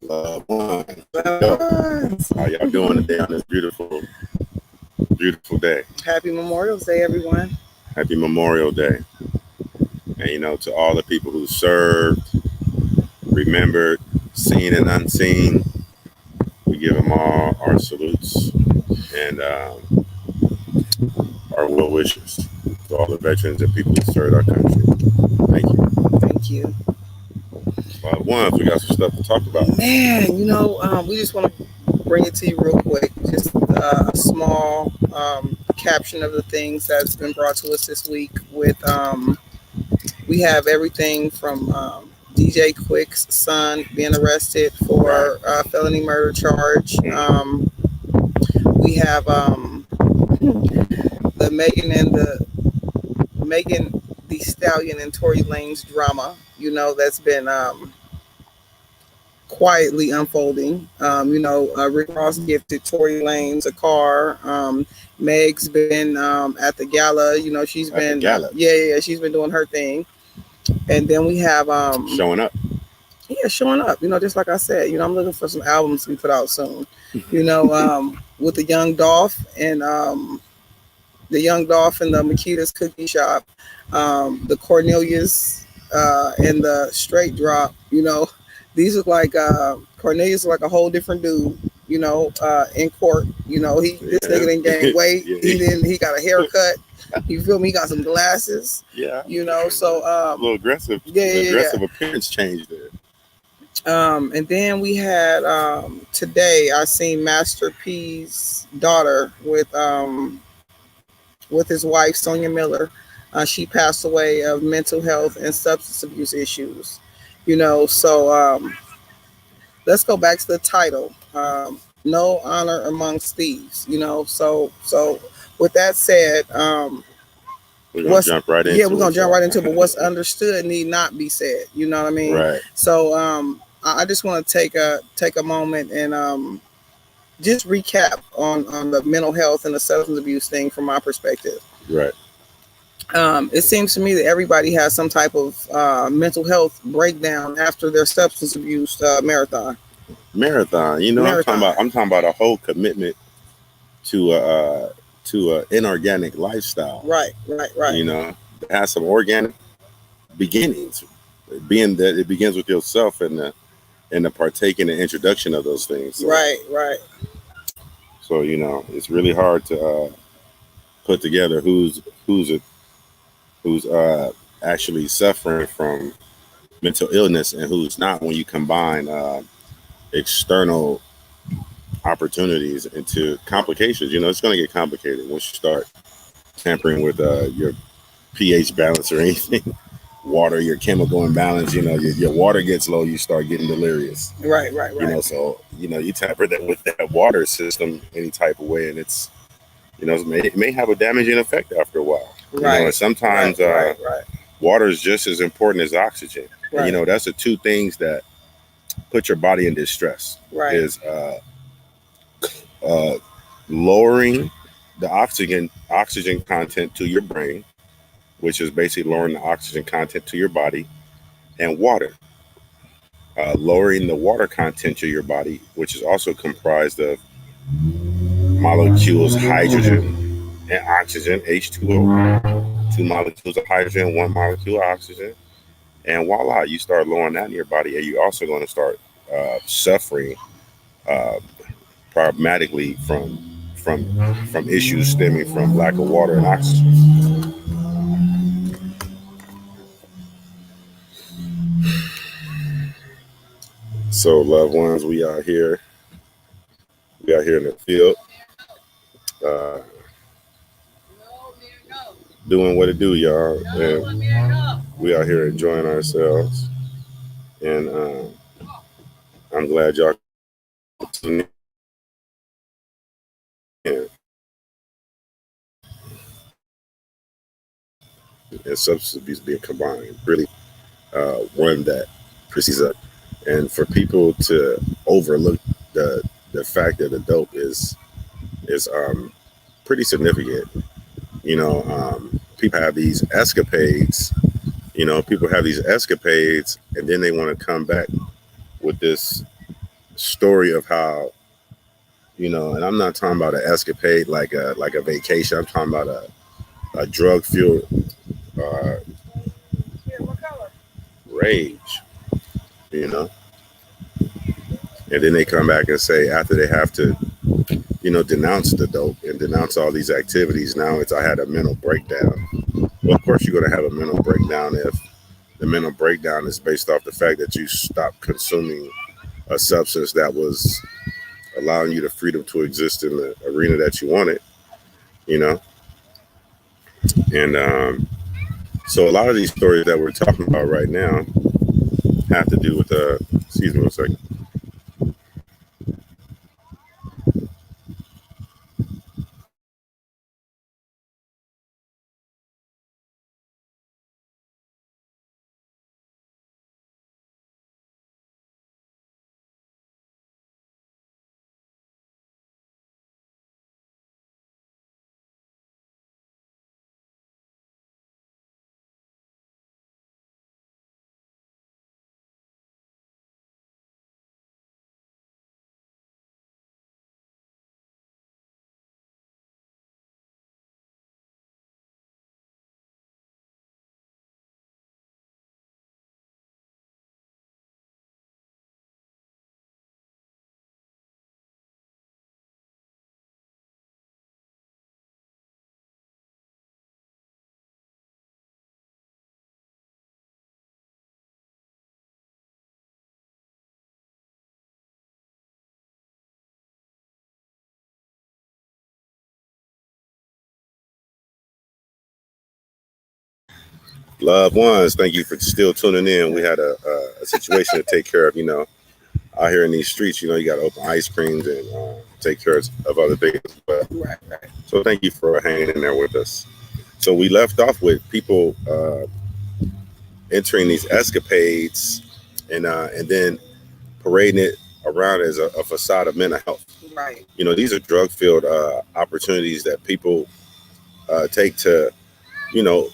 Loved ones. How y'all doing today on this beautiful, beautiful day? Happy Memorial Day, everyone. Happy Memorial Day. And to all the people who served, remembered, seen and unseen, we give them all our salutes and our well wishes to all the veterans and people who served our country. Thank you. Thank you. Loved ones, we got some stuff to talk about. Man, we just want to bring it to you real quick. Just a small caption of the things that's been brought to us this week. We have everything from DJ Quick's son being arrested for felony murder charge. We have the Megan the Stallion and Tory Lanez drama. That's been quietly unfolding. Rick Ross gifted Tory Lanez a car. Meg's been at the gala. She's been she's been doing her thing. And then we have showing up. Yeah, showing up. Just like I said, I'm looking for some albums to be put out soon. With the Young Dolph and the Makita's Cookie Shop, the Cornelius and the Straight Drop. These look like Cornelius is like a whole different dude. In court. This nigga didn't gain weight. He got a haircut. You feel me? He got some glasses. Yeah. So a little aggressive. Aggressive appearance change there. And then we had today I seen Master P's daughter with his wife Sonia Miller. She passed away of mental health and substance abuse issues. So let's go back to the title. No honor amongst thieves. So with that said, we're gonna jump right into we're gonna jump right into it. But what's understood need not be said. You know what I mean? Right. So I just want to take a moment and just recap on the mental health and the substance abuse thing from my perspective. Right. It seems to me that everybody has some type of mental health breakdown after their substance abuse marathon. Marathon. I'm talking about a whole commitment to an inorganic lifestyle. Right. It has some organic beginnings, being that it begins with yourself and the partaking and introduction of those things. So, right. So it's really hard to put together who's actually suffering from mental illness and who's not when you combine external opportunities into complications. It's going to get complicated once you start tampering with your pH balance or anything. Water, your chemical imbalance, your water gets low, you start getting delirious. Right. So you tamper that with that water system any type of way, and it's it may have a damaging effect after a while. Right. And sometimes water is just as important as oxygen. Right. And, that's the two things that put your body in distress. Right. Is lowering the oxygen content to your brain, which is basically lowering the oxygen content to your body, and water. Lowering the water content to your body, which is also comprised of molecules hydrogen and oxygen, H2O, 2 molecules of hydrogen, 1 molecule of oxygen. And voila, you start lowering that in your body, and you're also going to start suffering problematically from issues stemming from lack of water and oxygen. So, loved ones, we are here in the field, doing what it do, y'all. And we are here enjoying ourselves, and I'm glad y'all tuned in. And substance abuse being combined, really one that precedes it. And for people to overlook the fact that the dope is pretty significant. People have these escapades You know, people have these escapades, and then they want to come back with this story of how, you know, and I'm not talking about an escapade like a vacation. I'm talking about a drug fueled uh, rage. You know, and then they come back and say after they have to, you know, denounce the dope and denounce all these activities. Now it's I had a mental breakdown. Well, of course you're going to have a mental breakdown if the mental breakdown is based off the fact that you stopped consuming a substance that was allowing you the freedom to exist in the arena that you wanted, you know. And so a lot of these stories that we're talking about right now have to do with excuse me one second. Loved ones, thank you for still tuning in. We had a situation to take care of, you know, out here in these streets. You know, you got to open ice creams and take care of other things. But so thank you for hanging in there with us. So we left off with people entering these escapades and then parading it around as a facade of mental health. Right. You know, these are drug filled opportunities that people take to, you know,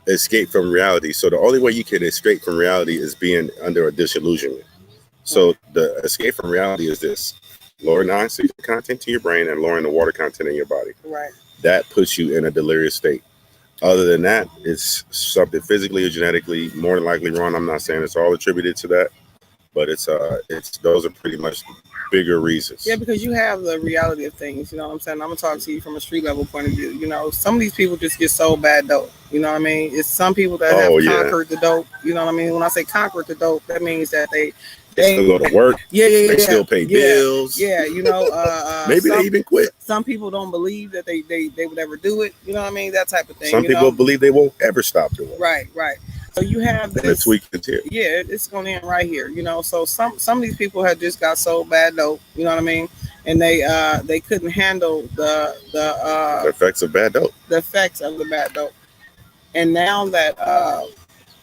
escape from reality. So the only way you can escape from reality is being under a disillusionment. So the escape from reality is this: lowering the oxygen content to your brain and lowering the water content in your body. Right. That puts you in a delirious state. Other than that, it's something physically or genetically more than likely wrong. I'm not saying it's all attributed to that, but it's those are pretty much bigger reasons. Yeah, because you have the reality of things. You know what I'm saying? I'm gonna talk to you from a street level point of view. You know, some of these people just get so bad dope. You know what I mean? It's some people that have conquered the dope. You know what I mean? When I say conquered the dope, that means that they still go to work. They still pay bills. Yeah, you know. Maybe they even quit. Some people don't believe that they would ever do it. You know what I mean? That type of thing. Some people believe they won't ever stop doing it. Right, right. So you have this. And the TweekEndz here. Yeah, it's going to end right here. You know, so some of these people have just got so bad dope. You know what I mean? And they couldn't handle the effects of bad dope. The effects of the bad dope. And now that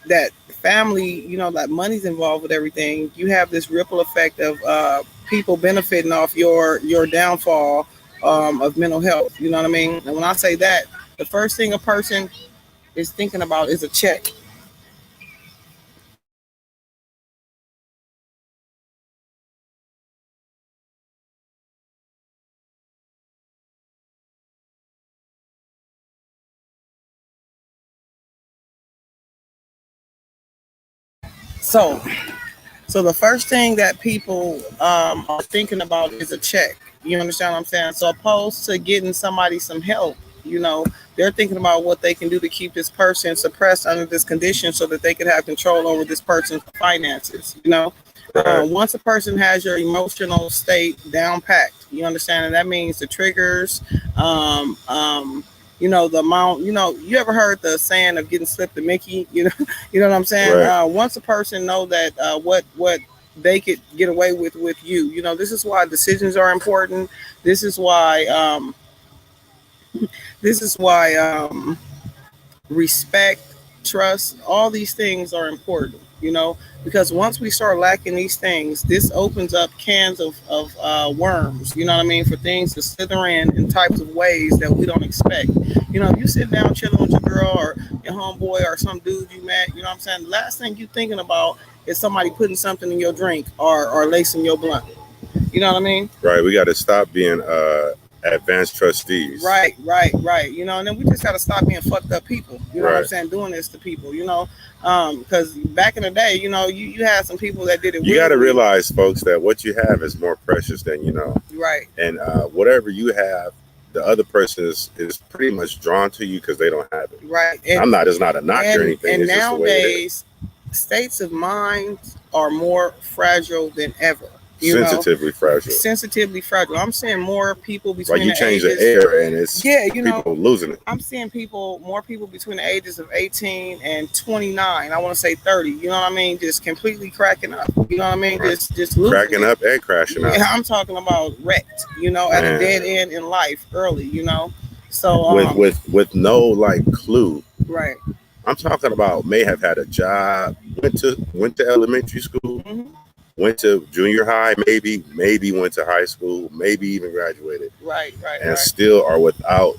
that family, you know, that money's involved with everything, you have this ripple effect of people benefiting off your downfall of mental health. You know what I mean? And when I say that, the first thing a person is thinking about is a check. So the first thing that people are thinking about is a check. You understand what I'm saying? So opposed to getting somebody some help, you know, they're thinking about what they can do to keep this person suppressed under this condition so that they can have control over this person's finances. You know, once a person has your emotional state down packed, you understand, and that means the triggers, you know, the amount, you know, you ever heard the saying of getting slipped to Mickey? You know, you know what I'm saying? Right. Once a person know that what they could get away with you, you know, this is why decisions are important. This is why this is why respect, trust, all these things are important. you know, because once we start lacking these things, this opens up cans of worms, you know what I mean, for things to slither in types of ways that we don't expect. You know, if you sit down chilling with your girl or your homeboy or some dude you met, you know what I'm saying, the last thing you thinking about is somebody putting something in your drink or lacing your blunt. You know what I mean? Right. We got to stop being advanced trustees. Right. You know, and then we just got to stop being fucked up people. You know what I'm Right. saying? Doing this to people, you know, because back in the day, you know, you had some people that did it. You got to willingly. realize, folks, that what you have is more precious than you know. Right. And whatever you have, the other person is pretty much drawn to you because they don't have it. Right. It's not a knock or anything. And it's just the way it is. nowadays, states of mind are more fragile than ever. Sensitively fragile. Sensitively fragile. I'm seeing more people between Like you the change ages, the air and it's people losing it. I'm seeing more people between the ages of 18 and 29. I want to say 30. You know what I mean? Just completely cracking up. You know what I mean? Right. Just losing cracking it. up and crashing out. Yeah, I'm talking about wrecked. You know, at a dead end in life early. You know, so with no like clue. Right. I'm talking about may have had a job, went to elementary school, went to junior high, maybe went to high school, maybe even graduated. Right. And still are without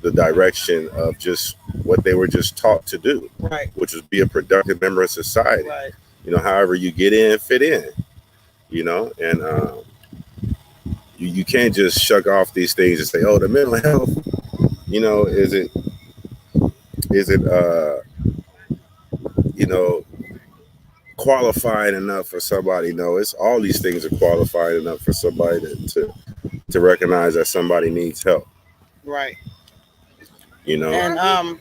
the direction of just what they were just taught to do. Right. Which is be a productive member of society. Right. You know, however you get in, fit in. You know, and you can't just shrug off these things and say, oh, the mental health, you know, is it you know, qualified enough for somebody? No, it's all these things are qualified enough for somebody to recognize that somebody needs help. Right. You know, and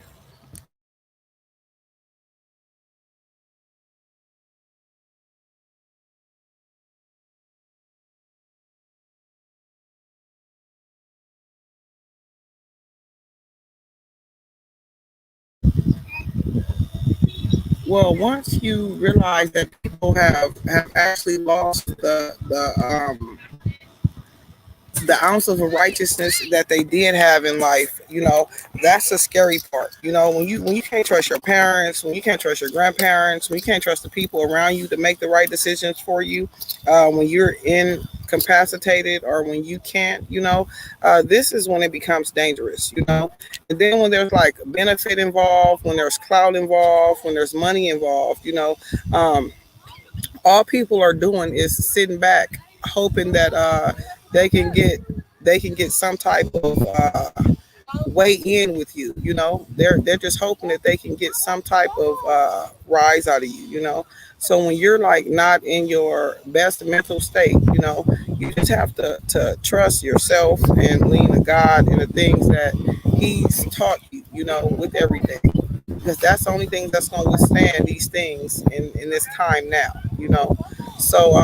well, once you realize that people have actually lost the ounce of a righteousness that they did have in life, you know, that's the scary part. You know, when you can't trust your parents, when you can't trust your grandparents, when you can't trust the people around you to make the right decisions for you, when you're incapacitated or when you can't, you know, this is when it becomes dangerous, you know. And then when there's like benefit involved, when there's clout involved, when there's money involved, you know, all people are doing is sitting back hoping that they can get some type of way in with you. You know, they're just hoping that they can get some type of rise out of you. You know, so when you're like not in your best mental state, you know, you just have to trust yourself and lean to God and the things that He's taught you. You know, with everything, because that's the only thing that's going to withstand these things in this time now. You know, so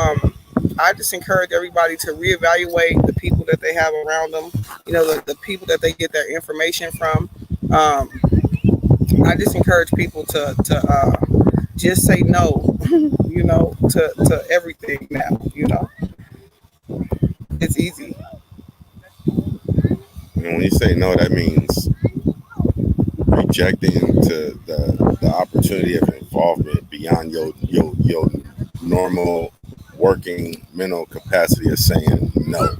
I just encourage everybody to reevaluate the people that they have around them. You know, the people that they get their information from. I just encourage people to just say no, you know, to everything now. You know, it's easy. and when you say no, that means rejecting to the opportunity of involvement beyond your normal working mental capacity of saying no.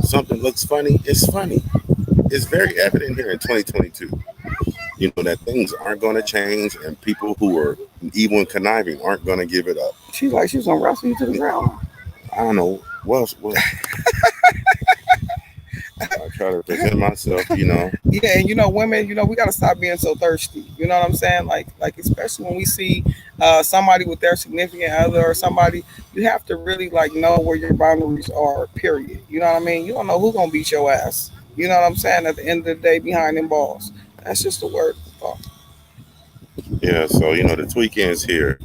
Something looks funny, it's funny. It's very evident here in 2022. You know that things aren't going to change, and people who are evil and conniving aren't going to give it up. She's like she's gonna wrestle you to the ground. I don't know. Well, I try to present myself, you know. Yeah, and you know, women, you know, we gotta stop being so thirsty. You know what I'm saying? Like especially when we see somebody with their significant other or somebody, you have to really like know where your boundaries are. Period. You know what I mean? You don't know who's gonna beat your ass. You know what I'm saying? At the end of the day, behind them balls. That's just the word. Yeah. So you know, the TweekEndz here,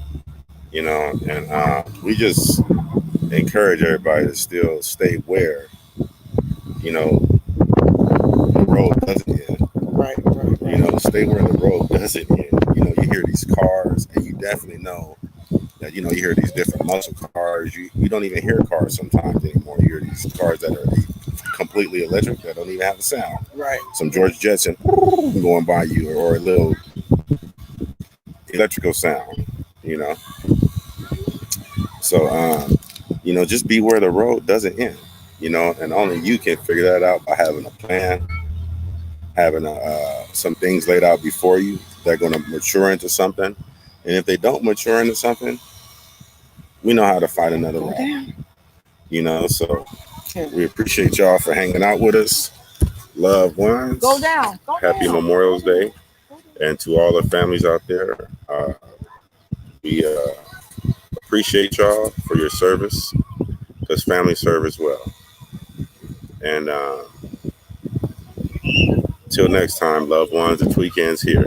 you know, and we just encourage everybody to still stay where, you know, the road doesn't end. Right. You know, stay where the road doesn't end. You know, you hear these cars, and you definitely know that, you know, you hear these different muscle cars. You don't even hear cars sometimes anymore. You hear these cars that are completely electric that don't even have a sound. Right. Some George Jetson going by you, or a little electrical sound, you know. So, just be where the road doesn't end, and only you can figure that out by having a plan, having some things laid out before you that are going to mature into something. And if they don't mature into something, we know how to find another route. So we appreciate y'all for hanging out with us. Loved ones. Go down. Happy Memorial Day. And to all the families out there, we appreciate y'all for your service, because family serve well. And till next time, loved ones, the TweekEndz here.